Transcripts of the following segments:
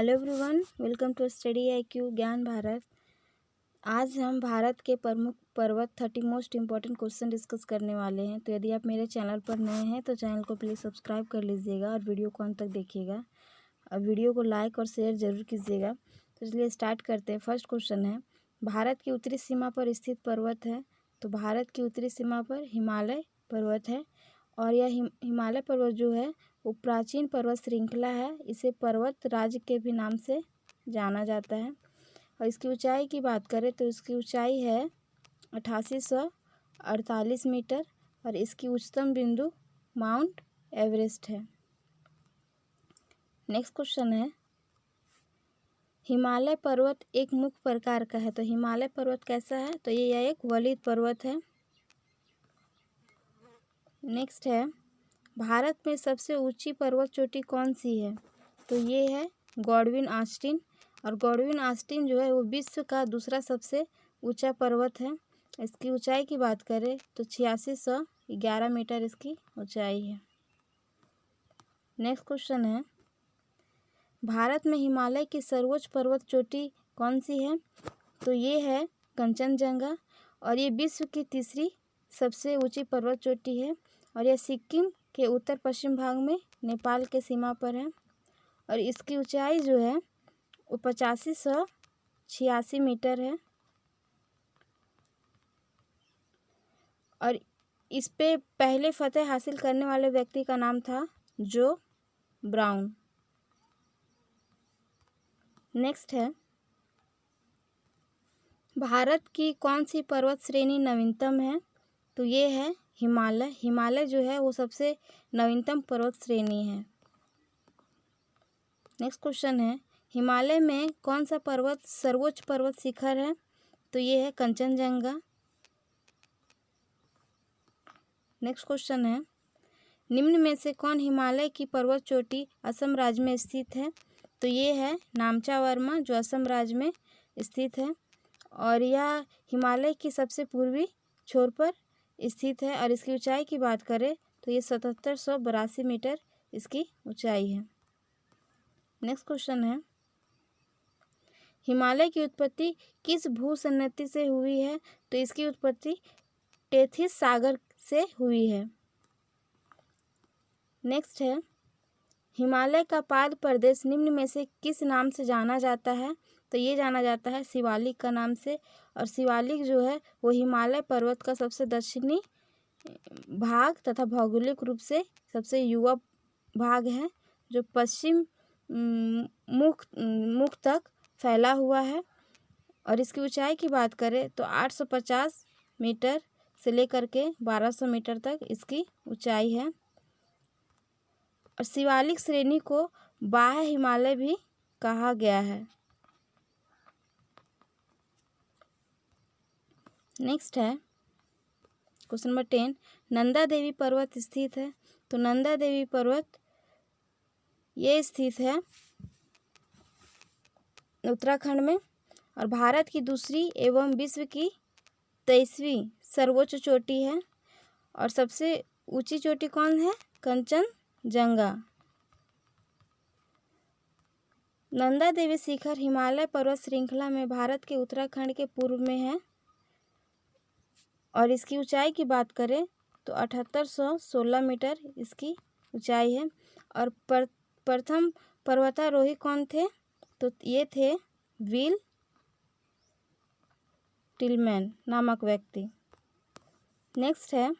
Hello everyone, welcome to study IQ Gyan Bharat. आज हम भारत के प्रमुख पर्वत 30 मोस्ट इम्पॉर्टेंट क्वेश्चन डिस्कस करने वाले हैं। तो यदि आप मेरे चैनल पर नए हैं तो चैनल को प्लीज़ सब्सक्राइब कर लीजिएगा और वीडियो को अंत तक देखिएगा और वीडियो को लाइक और शेयर ज़रूर कीजिएगा। तो चलिए स्टार्ट करते हैं। फर्स्ट क्वेश्चन है, भारत की उत्तरी सीमा पर स्थित पर्वत है। तो भारत की उत्तरी सीमा पर हिमालय पर्वत है और यह हिमालय पर्वत जो है वो प्राचीन पर्वत श्रृंखला है। इसे पर्वत राज्य के भी नाम से जाना जाता है। और इसकी ऊंचाई की बात करें तो इसकी ऊंचाई है 8848 मीटर और इसकी उच्चतम बिंदु माउंट एवरेस्ट है। नेक्स्ट क्वेश्चन है, हिमालय पर्वत एक मुख्य प्रकार का है। तो हिमालय पर्वत कैसा है? तो ये एक वलित पर्वत है। नेक्स्ट है, भारत में सबसे ऊंची पर्वत चोटी कौन सी है? तो ये है गॉडविन ऑस्टिन। और गॉडविन ऑस्टिन जो है वो विश्व का दूसरा सबसे ऊंचा पर्वत है। इसकी ऊंचाई की बात करें तो 8611 मीटर इसकी ऊंचाई है। नेक्स्ट क्वेश्चन है, भारत में हिमालय की सर्वोच्च पर्वत चोटी कौन सी है? तो ये है कंचनजंगा और ये विश्व की तीसरी सबसे ऊंची पर्वत चोटी है और यह सिक्किम के उत्तर पश्चिम भाग में नेपाल के सीमा पर है और इसकी ऊंचाई जो है वो 8586 मीटर है और इस पे पहले फतह हासिल करने वाले व्यक्ति का नाम था जो ब्राउन। नेक्स्ट है, भारत की कौन सी पर्वत श्रेणी नवीनतम है? तो ये है हिमालय। हिमालय जो है वो सबसे नवीनतम पर्वत श्रेणी है। नेक्स्ट क्वेश्चन है, हिमालय में कौन सा पर्वत सर्वोच्च पर्वत शिखर है? तो ये है कंचनजंगा। नेक्स्ट क्वेश्चन है, निम्न में से कौन हिमालय की पर्वत चोटी असम राज्य में स्थित है? तो ये है नामचा वर्मा जो असम राज्य में स्थित है और यह हिमालय की सबसे पूर्वी छोर पर स्थित है और इसकी ऊंचाई की बात करें तो ये 7782 मीटर इसकी ऊंचाई है। नेक्स्ट क्वेश्चन है, हिमालय की उत्पत्ति किस भूसन्नति से हुई है? तो इसकी उत्पत्ति टेथिस सागर से हुई है। नेक्स्ट है, हिमालय का पाद प्रदेश निम्न में से किस नाम से जाना जाता है? तो ये जाना जाता है शिवालिक का नाम से और शिवालिक जो है वो हिमालय पर्वत का सबसे दक्षिणी भाग तथा भौगोलिक रूप से सबसे युवा भाग है जो पश्चिम मुख तक फैला हुआ है और इसकी ऊंचाई की बात करें तो 850 मीटर से लेकर के 1200 मीटर तक इसकी ऊंचाई है और शिवालिक श्रेणी को बाह्य हिमालय भी कहा गया है। नेक्स्ट है क्वेश्चन नंबर 10, नंदा देवी पर्वत स्थित है। तो नंदा देवी पर्वत ये स्थित है उत्तराखंड में और भारत की दूसरी एवं विश्व की 23वीं सर्वोच्च चोटी है और सबसे ऊंची चोटी कौन है? कंचनजंगा। नंदा देवी शिखर हिमालय पर्वत श्रृंखला में भारत के उत्तराखंड के पूर्व में है और इसकी ऊंचाई की बात करें तो 7816 मीटर इसकी ऊंचाई है और प्रथम पर्वतारोही कौन थे? तो ये थे विल टिलमैन नामक व्यक्ति। नेक्स्ट है,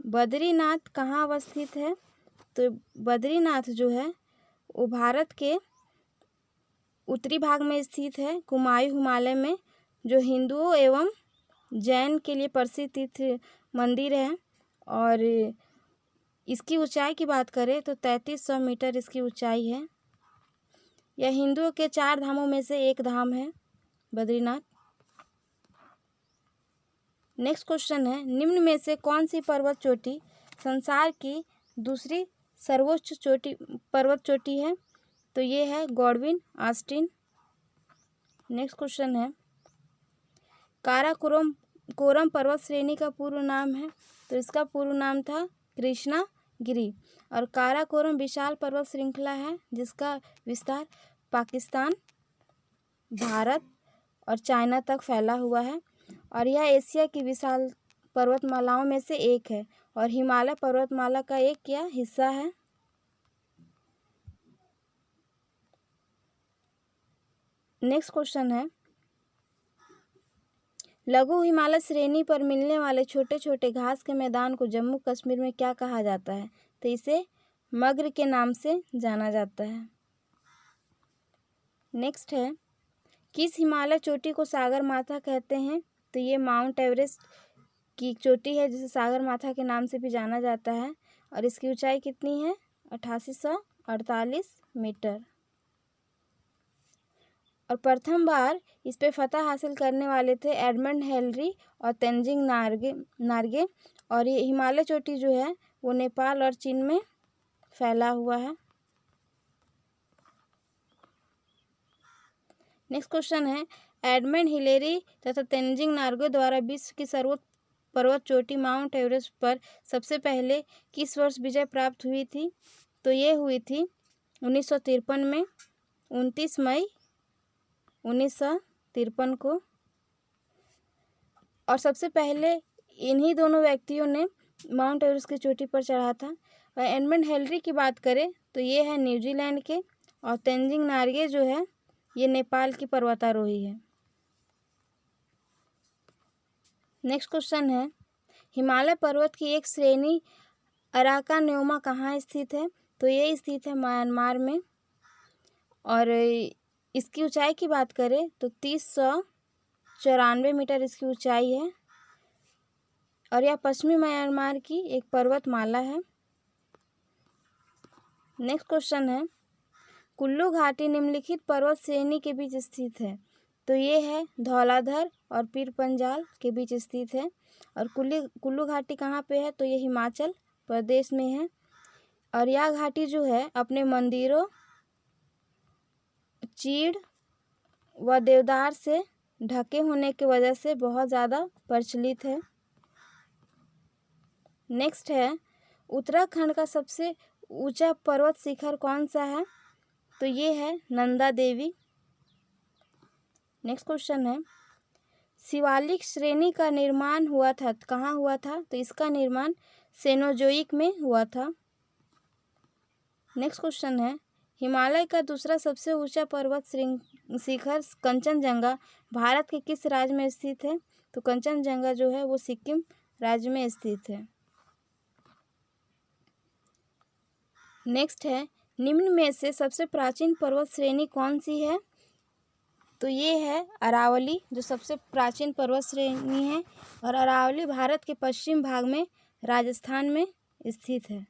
बद्रीनाथ कहाँ अवस्थित है? तो बद्रीनाथ जो है वो भारत के उत्तरी भाग में स्थित है कुमायूं हिमालय में जो हिंदुओं एवं जैन के लिए प्रसिद्ध तीर्थ मंदिर है और इसकी ऊंचाई की बात करें तो 3300 मीटर इसकी ऊंचाई है। यह हिंदुओं के 4 धामों में से एक धाम है बद्रीनाथ। नेक्स्ट क्वेश्चन है, निम्न में से कौन सी पर्वत चोटी संसार की दूसरी सर्वोच्च पर्वत चोटी है? तो ये है गॉडविन ऑस्टिन। नेक्स्ट क्वेश्चन है, काराकोरम पर्वत श्रेणी का पूर्व नाम है। तो इसका पूर्व नाम था कृष्णा गिरी। और काराकोरम विशाल पर्वत श्रृंखला है जिसका विस्तार पाकिस्तान, भारत और चाइना तक फैला हुआ है और यह एशिया की विशाल पर्वतमालाओं में से एक है और हिमालय पर्वतमाला का एक क्या हिस्सा है। नेक्स्ट क्वेश्चन है, लघु हिमालय श्रेणी पर मिलने वाले छोटे छोटे घास के मैदान को जम्मू कश्मीर में क्या कहा जाता है? तो इसे मग्र के नाम से जाना जाता है। नेक्स्ट है, किस हिमालय चोटी को सागर माथा कहते हैं? तो ये माउंट एवरेस्ट की चोटी है जिसे सागर माथा के नाम से भी जाना जाता है और इसकी ऊंचाई कितनी है? 8848 मीटर। और प्रथम बार इस पे फतह हासिल करने वाले थे एडमंड हिलरी और तेंजिंग नार्गे और ये हिमालय चोटी जो है वो नेपाल और चीन में फैला हुआ है। नेक्स्ट क्वेश्चन है, एडमंड हिलेरी तथा तेंजिंग नार्गे द्वारा विश्व की सर्वोच्च पर्वत चोटी माउंट एवरेस्ट पर सबसे पहले किस वर्ष विजय प्राप्त हुई थी? तो ये हुई थी 1953 में, 29 मई 1953 को। और सबसे पहले इन्हीं दोनों व्यक्तियों ने माउंट एवरेस्ट की चोटी पर चढ़ा था। और एडमंड हिलरी की बात करें तो ये है न्यूजीलैंड के और तेंजिंग नार्गे जो है ये नेपाल की पर्वतारोही है। नेक्स्ट क्वेश्चन है, हिमालय पर्वत की एक श्रेणी अराकानेमा कहाँ स्थित है? तो ये स्थित है म्यांमार में और इसकी ऊंचाई की बात करें तो 3094 मीटर इसकी ऊंचाई है और यह पश्चिमी म्यांमार की एक पर्वतमाला है। नेक्स्ट क्वेश्चन है, कुल्लू घाटी निम्नलिखित पर्वत श्रेणी के बीच स्थित है? तो ये है धौलाधर और पीर पंजाल के बीच स्थित है और कुल्लू घाटी कहाँ पे है? तो ये हिमाचल प्रदेश में है और यह घाटी जो है अपने मंदिरों, चीड़ व देवदार से ढके होने की वजह से बहुत ज़्यादा प्रचलित है। नेक्स्ट है, उत्तराखंड का सबसे ऊंचा पर्वत शिखर कौन सा है? तो ये है नंदा देवी। नेक्स्ट क्वेश्चन है, शिवालिक श्रेणी का निर्माण हुआ था, कहाँ हुआ था? तो इसका निर्माण सेनोजोइक में हुआ था। नेक्स्ट क्वेश्चन है, हिमालय का दूसरा सबसे ऊंचा पर्वत शिखर कंचनजंगा भारत के किस राज्य में स्थित है? तो कंचनजंगा जो है वो सिक्किम राज्य में स्थित है। नेक्स्ट है, निम्न में से सबसे प्राचीन पर्वत श्रेणी कौन सी है? तो ये है अरावली जो सबसे प्राचीन पर्वत श्रेणी है और अरावली भारत के पश्चिम भाग में राजस्थान में स्थित है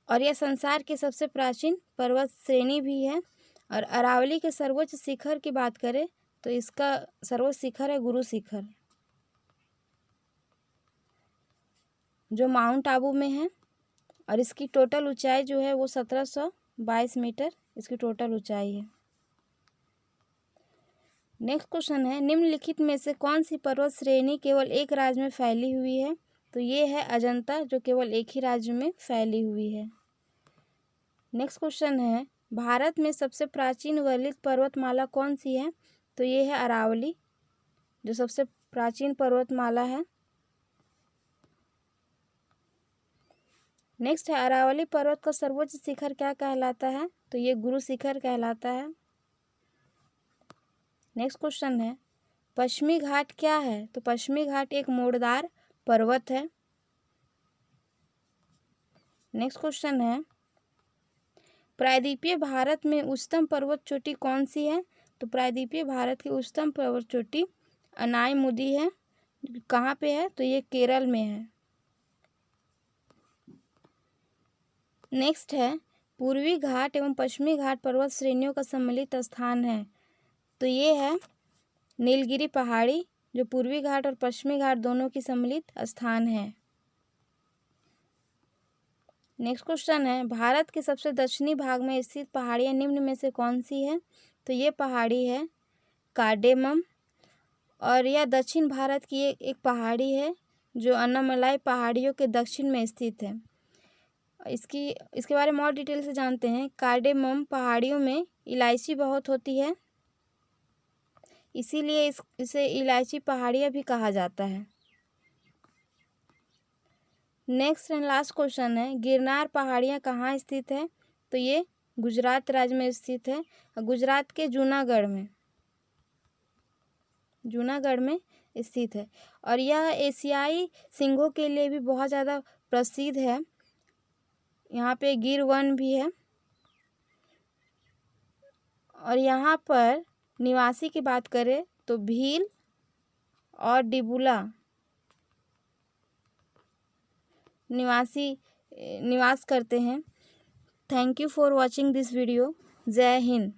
और यह संसार की सबसे प्राचीन पर्वत श्रेणी भी है। और अरावली के सर्वोच्च शिखर की बात करें तो इसका सर्वोच्च शिखर है गुरु शिखर जो माउंट आबू में है और इसकी टोटल ऊंचाई जो है वो 1722 मीटर इसकी टोटल ऊंचाई है। नेक्स्ट क्वेश्चन है, निम्नलिखित में से कौन सी पर्वत श्रेणी केवल एक राज्य में फैली हुई है? तो ये है अजंता जो केवल एक ही राज्य में फैली हुई है। नेक्स्ट क्वेश्चन है, भारत में सबसे प्राचीन वर्णित पर्वतमाला कौन सी है? तो ये है अरावली जो सबसे प्राचीन पर्वतमाला है। नेक्स्ट है, अरावली पर्वत का सर्वोच्च शिखर क्या कहलाता है? तो ये गुरु शिखर कहलाता है। नेक्स्ट क्वेश्चन है, पश्चिमी घाट क्या है? तो पश्चिमी घाट एक मोड़दार पर्वत है। नेक्स्ट क्वेश्चन है, प्रायद्वीपीय भारत में उच्चतम पर्वत चोटी कौन सी है? तो प्रायद्वीपीय भारत की उच्चतम पर्वत चोटी अनायमुदी है। कहाँ पे है? तो ये केरल में है। नेक्स्ट है, पूर्वी घाट एवं पश्चिमी घाट पर्वत श्रेणियों का सम्मिलित स्थान है। तो ये है नीलगिरी पहाड़ी जो पूर्वी घाट और पश्चिमी घाट दोनों की सम्मिलित स्थान है। नेक्स्ट क्वेश्चन है, भारत के सबसे दक्षिणी भाग में स्थित पहाड़ियाँ निम्न में से कौन सी है? तो ये पहाड़ी है कार्डेमम और यह दक्षिण भारत की एक पहाड़ी है जो अन्नामलाई पहाड़ियों के दक्षिण में स्थित है इसके बारे में और डिटेल से जानते हैं। कार्डेमम पहाड़ियों में इलायची बहुत होती है, इसीलिए इसे इलायची पहाड़ियाँ भी कहा जाता है। नेक्स्ट एंड लास्ट क्वेश्चन है, गिरनार पहाड़ियाँ कहाँ स्थित है? तो ये गुजरात राज्य में स्थित है, गुजरात के जूनागढ़ में स्थित है। और यह एशियाई सिंहों के लिए भी बहुत ज़्यादा प्रसिद्ध है। यहाँ पे गिर वन भी है। और यहाँ पर निवासी की बात करें तो भील और डिबुला निवास करते हैं। Thank you for watching this video. जय हिंद।